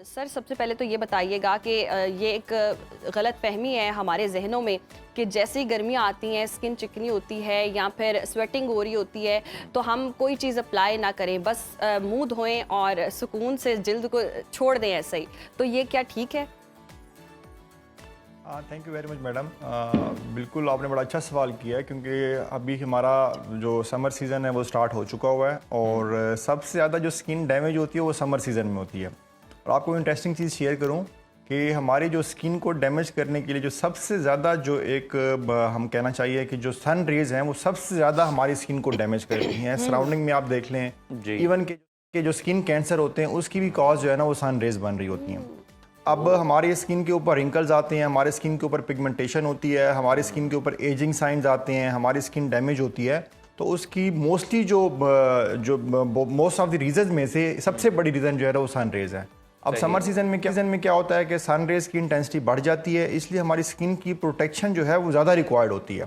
Sir सबसे पहले तो ये बताइएगा कि ये एक गलत फहमी है हमारे जहनों में कि जैसे ही गर्मियाँ आती हैं स्किन चिकनी होती है या फिर स्वेटिंग हो रही होती है तो हम कोई चीज़ अप्लाई ना करें, बस मुंह धोएं और सुकून से जिल्द को छोड़ दें ऐसे ही। तो ये क्या ठीक है? Thank you very much madam. बिल्कुल आपने बड़ा अच्छा सवाल किया है क्योंकि अभी हमारा जो समर सीज़न है वो स्टार्ट हो चुका हुआ है और सबसे ज़्यादा जो स्किन डैमेज होती है वो समर सीज़न में होती है। और आपको इंटरेस्टिंग चीज़ शेयर करूं कि हमारी जो स्किन को डैमेज करने के लिए जो सबसे ज़्यादा जो एक हम कहना चाहिए कि जो सन रेज़ हैं वो सबसे ज़्यादा हमारी स्किन को डैमेज करती हैं। सराउंडिंग में आप देख लें, इवन के जो स्किन कैंसर होते हैं उसकी भी कॉज जो है ना वो सन रेज़ बन रही होती हैं। अब हमारी स्किन के ऊपर रिंकल्स आते हैं, हमारे स्किन के ऊपर पिगमेंटेशन होती है, हमारी स्किन के ऊपर एजिंग साइंस आते हैं, हमारी स्किन डैमेज होती है। तो उसकी मोस्टली जो मोस्ट ऑफ द रीजन में से सबसे बड़ी रीज़न जो है वो सन रेज़ है। अब समर सीजन में क्या होता है कि सन रेज़ की इंटेंसिटी बढ़ जाती है, इसलिए हमारी स्किन की प्रोटेक्शन जो है वो ज़्यादा रिक्वायर्ड होती है।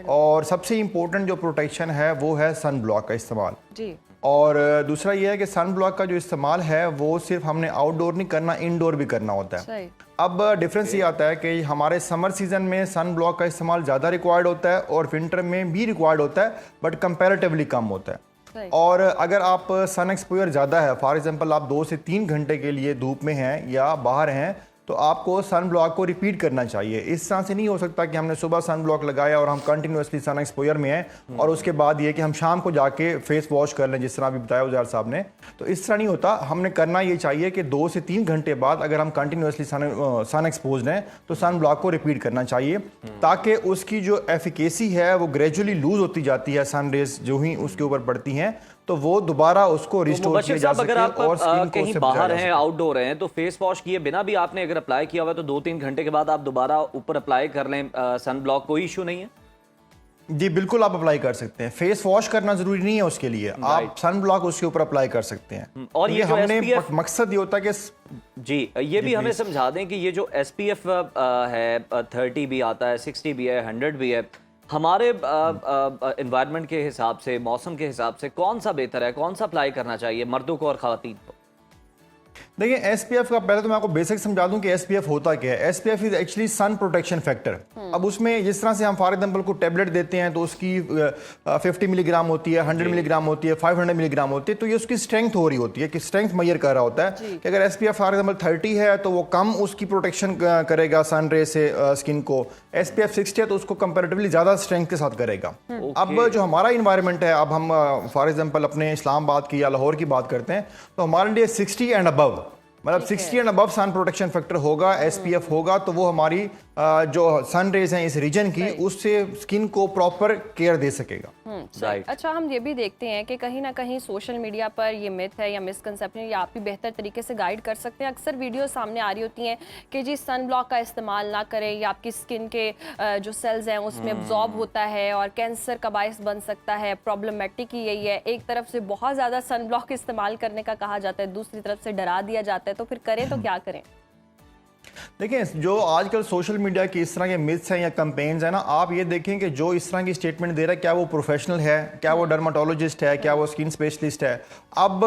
और सबसे इम्पोर्टेंट जो प्रोटेक्शन है वो है सन ब्लॉक का इस्तेमाल जी। और दूसरा ये है कि सन ब्लॉक का जो इस्तेमाल है वो सिर्फ हमने आउटडोर नहीं करना, इनडोर भी करना होता है। अब डिफरेंस ये आता है कि हमारे समर सीजन में सन ब्लॉक का इस्तेमाल ज़्यादा रिक्वायर्ड होता है और विंटर में भी रिक्वायर्ड होता है, बट कंपैरेटिवली कम होता है। और अगर आप सन एक्सपोजर ज़्यादा है, फॉर एग्जांपल आप 2 से 3 घंटे के लिए धूप में हैं या बाहर हैं, तो आपको सन ब्लॉक को रिपीट करना चाहिए। इस तरह से नहीं हो सकता कि हमने सुबह सन ब्लॉक लगाया और हम कंटिन्यूसली सन एक्सपोजर में हैं और उसके बाद ये कि हम शाम को जाके फेस वॉश कर लें, जिस तरह अभी बताया उजार साहब ने। तो इस तरह नहीं होता। हमने करना ये चाहिए कि 2 से 3 घंटे बाद अगर हम कंटिन्यूसली सन एक्सपोज हैं तो सन ब्लॉक को रिपीट करना चाहिए, ताकि उसकी जो एफिकेसी है वो ग्रेजुअली लूज होती जाती है। सन रेज जो ही उसके ऊपर पड़ती हैं तो वो दोबारा उसको रिस्टोर किया जा सके। अगर आप और कहीं बाहर हैं, आउटडोर हैं, तो फेस वॉश किए बिना भी आपने अगर अप्लाई किया हुआ तो 2-3 घंटे के बाद आप दोबारा ऊपर अप्लाई कर लें सन ब्लॉक, कोई इशू नहीं है? जी बिल्कुल, आप अप्लाई कर सकते हैं। फेस वॉश करना जरूरी नहीं है उसके लिए, आप सन ब्लॉक उसके ऊपर अप्लाई कर सकते हैं। और ये हमने मकसद ये होता है कि जी ये भी हमें समझा दें कि ये जो SPF है 30 भी आता है, 60 भी है, 100 भी है, हमारे एनवायरनमेंट के हिसाब से, मौसम के हिसाब से कौन सा बेहतर है, कौन सा अप्लाई करना चाहिए मर्दों को और ख़वातीन को? देखिए SPF का पहले तो मैं आपको बेसिक समझा दूं कि SPF होता क्या है। SPF is actually sun protection factor. अब उसमें जिस तरह से हम फॉर एग्जांपल को टेबलेट देते हैं तो उसकी 50 मिलीग्राम होती है, 100 मिलीग्राम होती है, 500 मिलीग्राम होती है, तो ये उसकी स्ट्रेंथ हो रही होती है कि स्ट्रेंथ मेजर कर रहा होता है कि अगर SPF फॉर एग्जांपल 30 है तो वो कम उसकी प्रोटेक्शन करेगा सन रे से स्किन को। SPF 60 है तो उसको कंपेरेटिवली ज़्यादा स्ट्रेंथ के साथ करेगा। अब जो हमारा इन्वायरमेंट है, अब हम फॉर एग्जांपल अपने इस्लामाबाद की या लाहौर की बात करते हैं तो हमारे लिए 60 एंड अबव, मतलब 60 and above sun protection factor होगा, SPF होगा, तो वो हमारी जो सन रेज हैं इस रीजन की, उससे स्किन को प्रॉपर केयर दे सकेगा। अच्छा, हम ये भी देखते हैं कि कहीं ना कहीं सोशल मीडिया पर ये मिथ है या मिसकंसेप्शन, या आप भी बेहतर तरीके से गाइड कर सकते हैं। अक्सर वीडियो सामने आ रही होती हैं कि जी सन ब्लॉक का इस्तेमाल ना करें या आपकी स्किन के जो सेल्स हैं उसमें अब्जॉर्ब होता है और कैंसर का बायस बन सकता है। प्रॉब्लमेटिक ही यही है, एक तरफ से बहुत ज़्यादा सन ब्लॉक इस्तेमाल करने का कहा जाता है, दूसरी तरफ से डरा दिया जाता है, तो फिर करें तो क्या करें? देखिए, जो आजकल सोशल मीडिया की इस तरह के मिथ्स हैं या कैंपेन्स हैं ना, आप ये देखें कि जो इस तरह की स्टेटमेंट दे रहा है, क्या वो प्रोफेशनल है, क्या वो डर्माटोलॉजिस्ट है, क्या वो स्किन स्पेशलिस्ट है। अब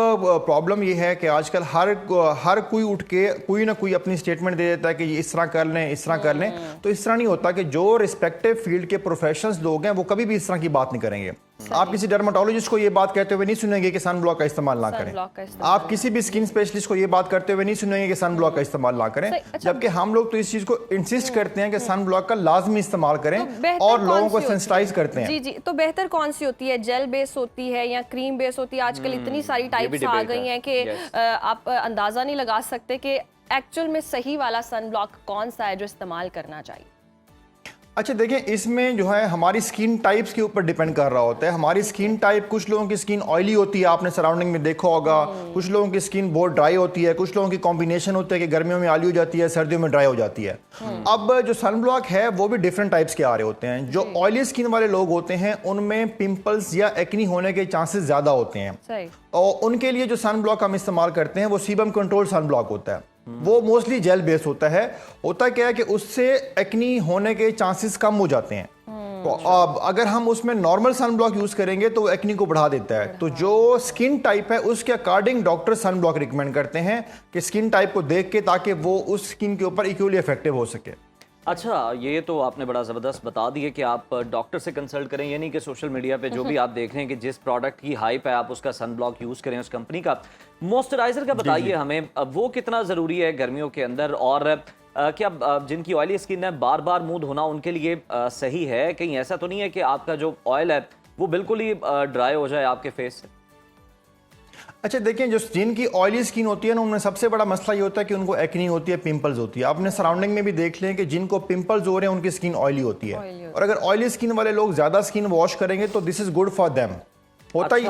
प्रॉब्लम ये है कि आजकल हर कोई उठ के कोई ना कोई अपनी स्टेटमेंट दे देता है कि इस तरह कर लें, इस तरह कर लें। तो इस तरह नहीं होता कि जो रिस्पेक्टिव फील्ड के प्रोफेशनल्स लोग हैं वो कभी भी इस तरह की बात नहीं करेंगे। आप किसी डर्माटोलॉजिस्ट को ये बात कहते हुए नहीं सुनेंगे कि सन ब्लॉक का इस्तेमाल ना करें। आप किसी भी स्किन स्पेशलिस्ट को ये बात करते हुए नहीं सुनेंगे कि सन ब्लॉक का इस्तेमाल ना करें। जबकि हम लोग तो इस चीज को इंसिस्ट करते हैं कि सन ब्लॉक का लाजमी इस्तेमाल करें और लोगों को सेंसिटाइज करते हैं। जी जी, तो बेहतर कौन सी होती है? जेल बेस होती है या क्रीम बेस होती है? आजकल इतनी सारी टाइप्स आ गई हैं कि आप अंदाजा नहीं लगा सकते कि एक्चुअल में सही वाला सन ब्लॉक कौन सा है जो इस्तेमाल करना चाहिए। अच्छा देखिए, इसमें जो है हमारी स्किन टाइप्स के ऊपर डिपेंड कर रहा होता है। हमारी स्किन टाइप, कुछ लोगों की स्किन ऑयली होती है, आपने सराउंडिंग में देखा होगा, कुछ लोगों की स्किन बहुत ड्राई होती है, कुछ लोगों की कॉम्बिनेशन होता है कि गर्मियों में ऑयली हो जाती है, सर्दियों में ड्राई हो जाती है। अब जो सन ब्लॉक है वो भी डिफरेंट टाइप्स के आ रहे होते हैं। जो ऑयली स्किन वाले लोग होते हैं उनमें पिंपल्स या एक्नी होने के चांसेस ज्यादा होते हैं, और उनके लिए जो सन ब्लॉक हम इस्तेमाल करते हैं वो सीबम कंट्रोल सन ब्लॉक होता है। वो मोस्टली जेल बेस होता है। होता क्या है कि उससे एक्नी होने के चांसेस कम हो जाते हैं। तो अब अगर हम उसमें नॉर्मल सन ब्लॉक यूज करेंगे तो वो एक्नी को बढ़ा देता है। तो जो स्किन टाइप है उसके according doctor sun block recommend करते हैं कि स्किन टाइप को देख के, ताकि वो उस स्किन के ऊपर इक्वली इफेक्टिव हो सके। अच्छा, ये तो आपने बड़ा ज़बरदस्त बता दिया कि आप डॉक्टर से कंसल्ट करें, ये नहीं कि सोशल मीडिया पे जो भी आप देख रहे हैं कि जिस प्रोडक्ट की हाइप है आप उसका सन ब्लॉक यूज़ करें उस कंपनी का। मॉइस्चराइज़र का बताइए हमें, वो कितना ज़रूरी है गर्मियों के अंदर, और क्या जिनकी ऑयली स्किन है बार बार मूव धोना उनके लिए सही है? कहीं ऐसा तो नहीं है कि आपका जो ऑयल है वो बिल्कुल ही ड्राई हो जाए आपके फेस से? अच्छा देखिए, जो जिनकी ऑयली स्किन होती है ना, उनमें सबसे बड़ा मसला ये होता है कि उनको एक्नी होती है, पिंपल्स होती है। आपने सराउंडिंग में भी देख लें कि जिनको पिंपल्स हो रहे हैं उनकी स्किन ऑयली होती है। और अगर ऑयली स्किन वाले लोग ज्यादा स्किन वॉश करेंगे तो this is good for them. होता ही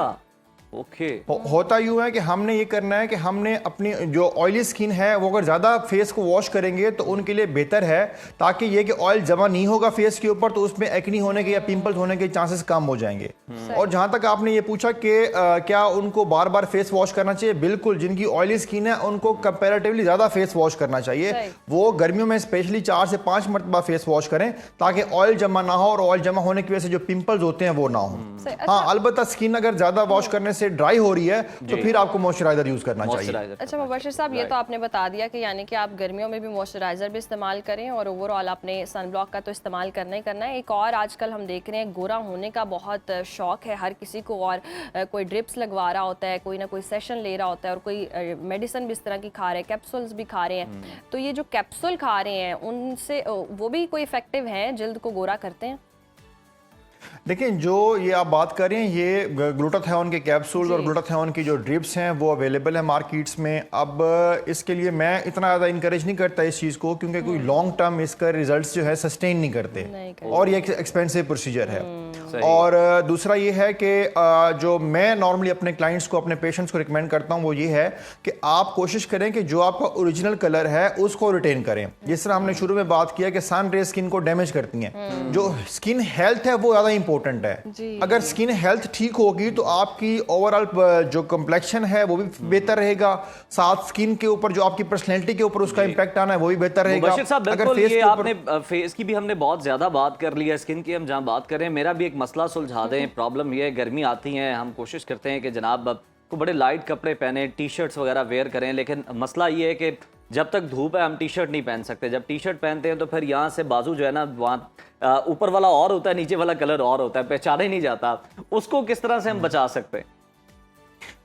ओके होता यूं है कि हमने ये करना है कि हमने अपनी जो ऑयली स्किन है वो अगर ज़्यादा फेस को वॉश करेंगे तो उनके लिए बेहतर है, ताकि ये कि ऑयल जमा नहीं होगा फेस के ऊपर, तो उसमें एक्नी होने के या पिंपल्स होने के चांसेस कम हो जाएंगे। और जहां तक आपने ये पूछा कि क्या उनको बार बार फेस वॉश करना चाहिए, बिल्कुल। जिनकी ऑयली स्किन है उनको कंपेरेटिवली ज़्यादा फेस वॉश करना चाहिए। वो गर्मियों में स्पेशली 4 से 5 मरतबा फेस वॉश करें, ताकि ऑयल जमा ना हो, और ऑयल जमा होने की वजह से जो पिंपल्स होते हैं वो ना हो। हाँ, अलबत्ता स्किन अगर ज़्यादा वॉश करने से ड्राई हो रही है तो फिर आपको मॉइस्चराइजर यूज करना चाहिए। अच्छा मुबशिर साहब, ये तो आपने बता दिया कि यानी कि आप गर्मियों में भी मॉइस्चराइजर भी इस्तेमाल करें और ओवरऑल आपने सन ब्लॉक का तो इस्तेमाल करना ही करना है। एक और आजकल हम देख रहे हैं गोरा होने का बहुत शौक है हर किसी को, और कोई ड्रिप्स लगवा रहा होता है, कोई ना कोई सेशन ले रहा होता है, और कोई मेडिसिन भी इस तरह की खा रहे हैं, कैप्सूल्स भी खा रहे हैं। तो ये जो कैप्सूल खा रहे हैं उनसे वो भी कोई इफेक्टिव है, जल्द को गोरा करते हैं? देखिए, जो ये आप बात कर रहे हैं ये ग्लूटाथियोन के कैप्सूल्स और ग्लूटाथियोन की जो ड्रिप्स हैं वो अवेलेबल है मार्केट्स में। अब इसके लिए मैं इतना ज़्यादा इंकरेज नहीं करता इस चीज़ को, क्योंकि कोई लॉन्ग टर्म इसका रिजल्ट्स जो है सस्टेन नहीं करते, और ये एक्सपेंसिव प्रोसीजर है। और दूसरा ये है कि जो मैं नॉर्मली अपने क्लाइंट्स को, अपने पेशेंट्स को रिकमेंड करता हूँ वो ये है कि आप कोशिश करें कि जो आपका ओरिजिनल कलर है उसको रिटेन करें। जिस तरह हमने शुरू में बात किया कि सन रे स्किन को डैमेज करती हैं, जो स्किन हेल्थ है वो ज़्यादा इंपॉर्टेंट है। अगर स्किन हेल्थ ठीक होगी तो आपकी ओवरऑल जो कम्प्लेक्शन है वो भी बेहतर रहेगा, साथ स्किन के ऊपर जो आपकी पर्सनैलिटी के ऊपर उसका इंपैक्ट आना है वो भी बेहतर रहेगा। अगर फेस ये आपने फेस की भी हमने बहुत ज्यादा बात कर ली है, स्किन की हम जहां बात करें, मेरा भी एक मसला सुलझा दें। प्रॉब्लम ये है, गर्मी आती है, हम कोशिश करते हैं कि जनाब को बड़े लाइट कपड़े पहने, टी शर्ट्स वगैरह वेयर करें, लेकिन मसला ये है कि जब तक धूप है हम टी शर्ट नहीं पहन सकते। जब टी शर्ट पहनते हैं तो फिर यहाँ से बाजू जो है ना, वहाँ ऊपर वाला और होता है, नीचे वाला कलर और होता है, पहचाना ही नहीं जाता। उसको किस तरह से हम बचा सकते हैं?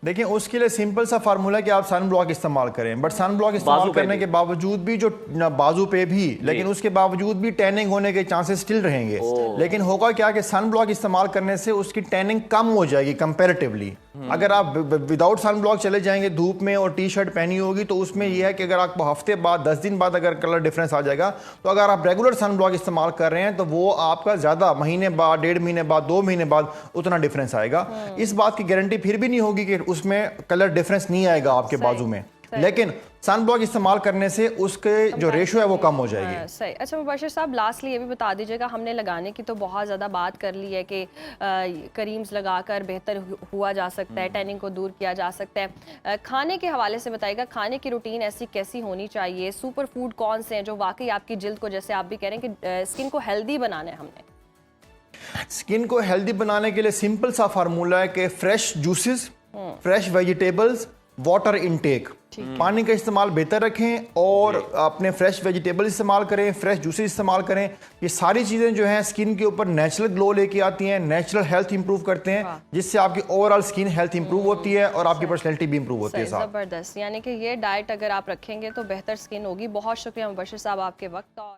देखिए, उसके लिए सिंपल सा फार्मूला कि आप सन ब्लॉक इस्तेमाल करें, बट सन ब्लॉक इस्तेमाल करने के बावजूद भी जो बाजू पे भी, लेकिन उसके बावजूद भी टैनिंग होने के चांसेस स्टिल रहेंगे। लेकिन होगा क्या कि सन ब्लॉक इस्तेमाल करने से उसकी टैनिंग कम हो जाएगी कंपैरेटिवली। अगर आप विदाउट सन ब्लॉक चले जाएंगे धूप में और टी शर्ट पहनी होगी तो उसमें यह है कि अगर आपको हफ्ते बाद 10 दिन बाद अगर कलर डिफरेंस आ जाएगा, तो अगर आप रेगुलर सन ब्लॉक इस्तेमाल कर रहे हैं तो वो आपका ज्यादा महीने बाद, 1.5 महीने बाद, 2 महीने बाद उतना डिफरेंस आएगा। इस बात की गारंटी फिर भी नहीं होगी कि उसमें कलर डिफरेंस नहीं आएगा आपके बाजू में, लेकिन सन ब्लॉक इस्तेमाल करने से उसके जो रेशो है वो कम हो जाएगी। सही। अच्छा मुबशिर साहब, लास्टली ये भी बता दीजिएगा, हमने लगाने की तो बहुत ज़्यादा बात कर ली है कि क्रीम्स लगाकर बेहतर हुआ जा सकता है, टैनिंग को दूर किया जा सकता है। खाने के हवाले से बताइएगा, खाने की रूटीन ऐसी कैसी होनी चाहिए? सुपर फूड कौन से हैं जो वाकई आपकी जिल्द को, जैसे आप भी कह रहे हैं कि स्किन को हेल्दी बनाना है हमने? स्किन को हेल्दी बनाने के लिए सिंपल सा फार्मूला है कि fresh juices, fresh vegetables, water intake, पानी का इस्तेमाल बेहतर रखें और अपने फ्रेश वेजिटेबल इस्तेमाल करें, फ्रेश जूसेस इस्तेमाल करें। ये सारी चीज़ें जो हैं स्किन के ऊपर नेचुरल ग्लो लेके आती हैं, नेचुरल हेल्थ इंप्रूव करते हैं, जिससे आपकी ओवरऑल स्किन हेल्थ इंप्रूव होती है और आपकी पर्सनैलिटी भी इंप्रूव होती है। ज़बरदस्त। यानी कि ये डाइट अगर आप रखेंगे तो बेहतर स्किन होगी। बहुत शुक्रिया मुबशिर साहब आपके वक्त का।